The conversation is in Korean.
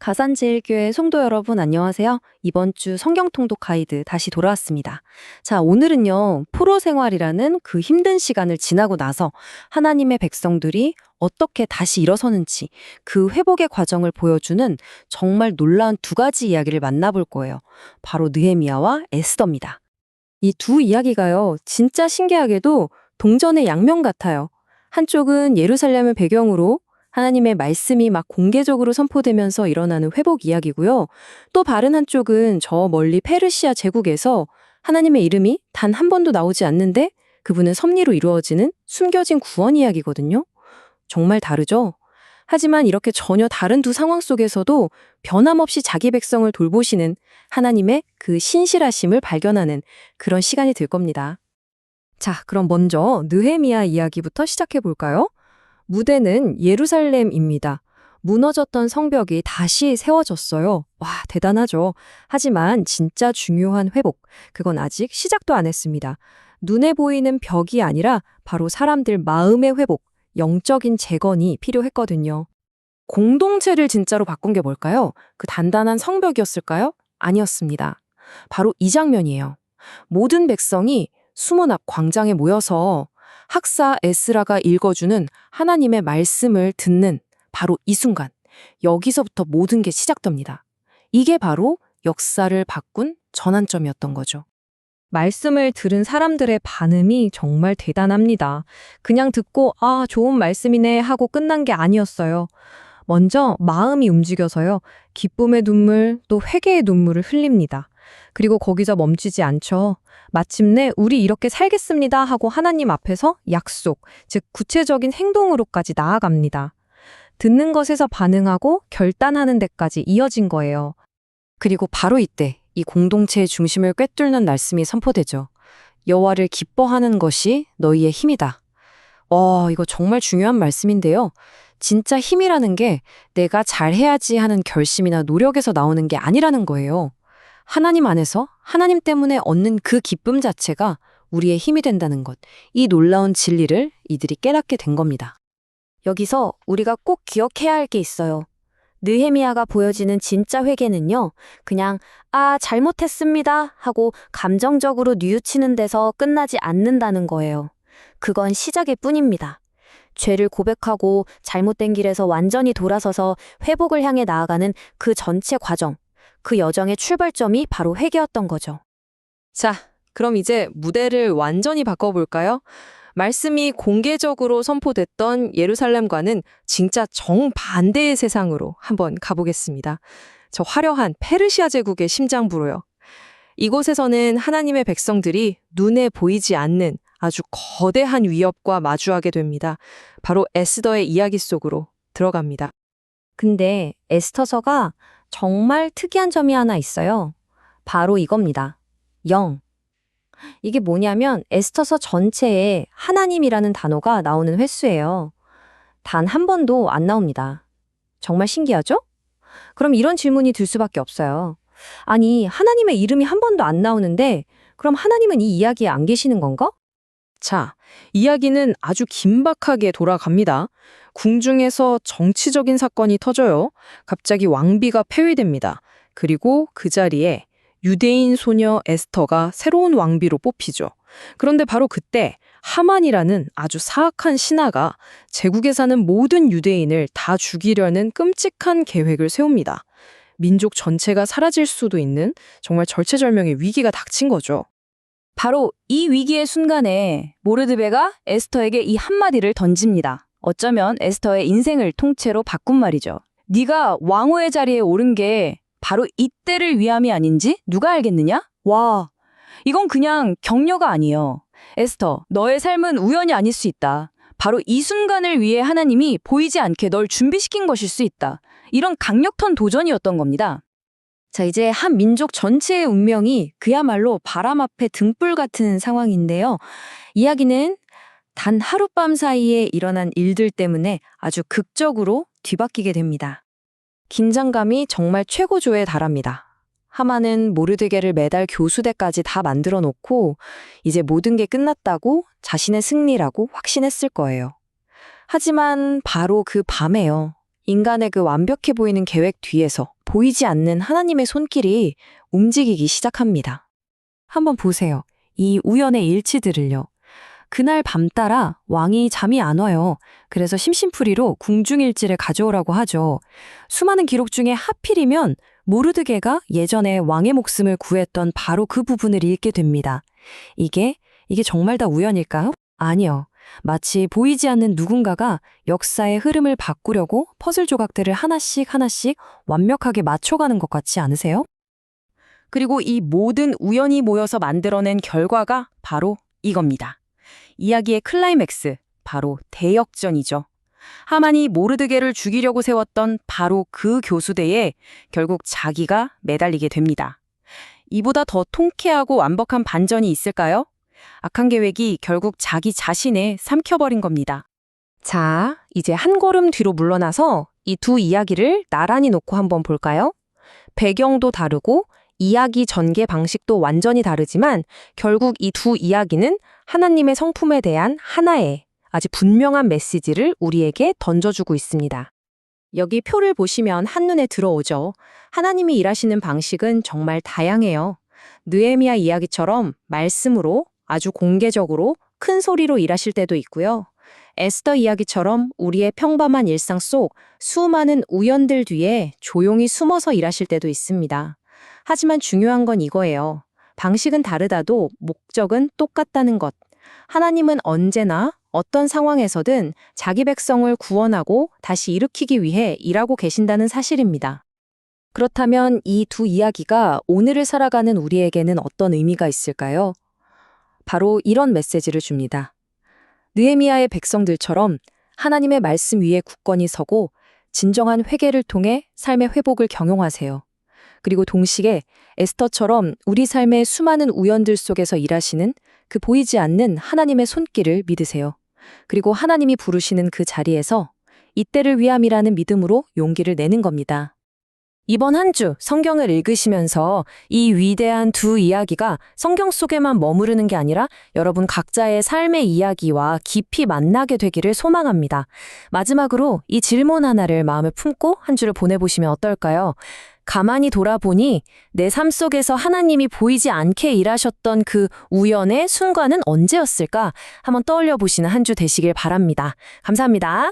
가산제일교회 성도 여러분 안녕하세요. 이번 주 성경 통독 가이드 다시 돌아왔습니다. 자, 오늘은요. 포로 생활이라는 그 힘든 시간을 지나고 나서 하나님의 백성들이 어떻게 다시 일어서는지 그 회복의 과정을 보여주는 정말 놀라운 두 가지 이야기를 만나볼 거예요. 바로 느헤미야와 에스더입니다. 이 두 이야기가요. 진짜 신기하게도 동전의 양면 같아요. 한쪽은 예루살렘을 배경으로 하나님의 말씀이 막 공개적으로 선포되면서 일어나는 회복 이야기고요. 또 다른 한쪽은 저 멀리 페르시아 제국에서 하나님의 이름이 단 한 번도 나오지 않는데 그분은 섭리로 이루어지는 숨겨진 구원 이야기거든요. 정말 다르죠? 하지만 이렇게 전혀 다른 두 상황 속에서도 변함없이 자기 백성을 돌보시는 하나님의 그 신실하심을 발견하는 그런 시간이 될 겁니다. 자, 그럼 먼저 느헤미야 이야기부터 시작해 볼까요? 무대는 예루살렘입니다. 무너졌던 성벽이 다시 세워졌어요. 와, 대단하죠. 하지만 진짜 중요한 회복, 그건 아직 시작도 안 했습니다. 눈에 보이는 벽이 아니라 바로 사람들 마음의 회복, 영적인 재건이 필요했거든요. 공동체를 진짜로 바꾼 게 뭘까요? 그 단단한 성벽이었을까요? 아니었습니다. 바로 이 장면이에요. 모든 백성이 수문 앞 광장에 모여서 학사 에스라가 읽어주는 하나님의 말씀을 듣는 바로 이 순간, 여기서부터 모든 게 시작됩니다. 이게 바로 역사를 바꾼 전환점이었던 거죠. 말씀을 들은 사람들의 반응이 정말 대단합니다. 그냥 듣고 아, 좋은 말씀이네 하고 끝난 게 아니었어요. 먼저 마음이 움직여서요. 기쁨의 눈물, 또 회개의 눈물을 흘립니다. 그리고 거기서 멈추지 않죠. 마침내 우리 이렇게 살겠습니다 하고 하나님 앞에서 약속, 즉 구체적인 행동으로까지 나아갑니다. 듣는 것에서 반응하고 결단하는 데까지 이어진 거예요. 그리고 바로 이때 이 공동체의 중심을 꿰뚫는 말씀이 선포되죠. 여호와를 기뻐하는 것이 너희의 힘이다. 이거 정말 중요한 말씀인데요. 진짜 힘이라는 게 내가 잘해야지 하는 결심이나 노력에서 나오는 게 아니라는 거예요. 하나님 안에서 하나님 때문에 얻는 그 기쁨 자체가 우리의 힘이 된다는 것, 이 놀라운 진리를 이들이 깨닫게 된 겁니다. 여기서 우리가 꼭 기억해야 할 게 있어요. 느헤미야가 보여지는 진짜 회개는요, 그냥 잘못했습니다 하고 감정적으로 뉘우치는 데서 끝나지 않는다는 거예요. 그건 시작일 뿐입니다. 죄를 고백하고 잘못된 길에서 완전히 돌아서서 회복을 향해 나아가는 그 전체 과정, 그 여정의 출발점이 바로 회개였던 거죠. 자, 그럼 이제 무대를 완전히 바꿔볼까요? 말씀이 공개적으로 선포됐던 예루살렘과는 진짜 정반대의 세상으로 한번 가보겠습니다. 저 화려한 페르시아 제국의 심장부로요. 이곳에서는 하나님의 백성들이 눈에 보이지 않는 아주 거대한 위협과 마주하게 됩니다. 바로 에스더의 이야기 속으로 들어갑니다. 근데 에스더서가 정말 특이한 점이 하나 있어요. 바로 이겁니다. 0. 이게 뭐냐면 에스더서 전체에 하나님이라는 단어가 나오는 횟수예요. 단 한 번도 안 나옵니다. 정말 신기하죠? 그럼 이런 질문이 들 수밖에 없어요. 아니, 하나님의 이름이 한 번도 안 나오는데 그럼 하나님은 이 이야기에 안 계시는 건가? 자, 이야기는 아주 긴박하게 돌아갑니다. 궁중에서 정치적인 사건이 터져요. 갑자기 왕비가 폐위됩니다. 그리고 그 자리에 유대인 소녀 에스더가 새로운 왕비로 뽑히죠. 그런데 바로 그때 하만이라는 아주 사악한 신하가 제국에 사는 모든 유대인을 다 죽이려는 끔찍한 계획을 세웁니다. 민족 전체가 사라질 수도 있는 정말 절체절명의 위기가 닥친 거죠. 바로 이 위기의 순간에 모르드베가 에스더에게 이 한마디를 던집니다. 어쩌면 에스더의 인생을 통째로 바꾼 말이죠. 네가 왕후의 자리에 오른 게 바로 이때를 위함이 아닌지 누가 알겠느냐? 와, 이건 그냥 격려가 아니에요. 에스더, 너의 삶은 우연이 아닐 수 있다. 바로 이 순간을 위해 하나님이 보이지 않게 널 준비시킨 것일 수 있다. 이런 강력한 도전이었던 겁니다. 자, 이제 한 민족 전체의 운명이 그야말로 바람 앞에 등불 같은 상황인데요. 이야기는 단 하룻밤 사이에 일어난 일들 때문에 아주 극적으로 뒤바뀌게 됩니다. 긴장감이 정말 최고조에 달합니다. 하만은 모르드게를 매달 교수대까지 다 만들어 놓고 이제 모든 게 끝났다고 자신의 승리라고 확신했을 거예요. 하지만 바로 그 밤에요. 인간의 그 완벽해 보이는 계획 뒤에서 보이지 않는 하나님의 손길이 움직이기 시작합니다. 한번 보세요. 이 우연의 일치들을요. 그날 밤 따라 왕이 잠이 안 와요. 그래서 심심풀이로 궁중일지를 가져오라고 하죠. 수많은 기록 중에 하필이면 모르드게가 예전에 왕의 목숨을 구했던 바로 그 부분을 읽게 됩니다. 이게 정말 다 우연일까요? 아니요. 마치 보이지 않는 누군가가 역사의 흐름을 바꾸려고 퍼즐 조각들을 하나씩 완벽하게 맞춰가는 것 같지 않으세요? 그리고 이 모든 우연이 모여서 만들어낸 결과가 바로 이겁니다. 이야기의 클라이맥스, 바로 대역전이죠. 하만이 모르드게를 죽이려고 세웠던 바로 그 교수대에 결국 자기가 매달리게 됩니다. 이보다 더 통쾌하고 완벽한 반전이 있을까요? 악한 계획이 결국 자기 자신을 삼켜버린 겁니다. 자, 이제 한 걸음 뒤로 물러나서 이 두 이야기를 나란히 놓고 한번 볼까요? 배경도 다르고 이야기 전개 방식도 완전히 다르지만 결국 이 두 이야기는 하나님의 성품에 대한 하나의 아주 분명한 메시지를 우리에게 던져주고 있습니다. 여기 표를 보시면 한눈에 들어오죠. 하나님이 일하시는 방식은 정말 다양해요. 느헤미야 이야기처럼 말씀으로 아주 공개적으로 큰 소리로 일하실 때도 있고요. 에스더 이야기처럼 우리의 평범한 일상 속 수많은 우연들 뒤에 조용히 숨어서 일하실 때도 있습니다. 하지만 중요한 건 이거예요. 방식은 다르다도 목적은 똑같다는 것. 하나님은 언제나 어떤 상황에서든 자기 백성을 구원하고 다시 일으키기 위해 일하고 계신다는 사실입니다. 그렇다면 이 두 이야기가 오늘을 살아가는 우리에게는 어떤 의미가 있을까요? 바로 이런 메시지를 줍니다. 느헤미야의 백성들처럼 하나님의 말씀 위에 굳건히 서고 진정한 회개를 통해 삶의 회복을 경영하세요. 그리고 동시에 에스더처럼 우리 삶의 수많은 우연들 속에서 일하시는 그 보이지 않는 하나님의 손길을 믿으세요. 그리고 하나님이 부르시는 그 자리에서 이때를 위함이라는 믿음으로 용기를 내는 겁니다. 이번 한 주 성경을 읽으시면서 이 위대한 두 이야기가 성경 속에만 머무르는 게 아니라 여러분 각자의 삶의 이야기와 깊이 만나게 되기를 소망합니다. 마지막으로 이 질문 하나를 마음에 품고 한 주를 보내보시면 어떨까요? 가만히 돌아보니 내 삶 속에서 하나님이 보이지 않게 일하셨던 그 우연의 순간은 언제였을까? 한번 떠올려 보시는 한 주 되시길 바랍니다. 감사합니다.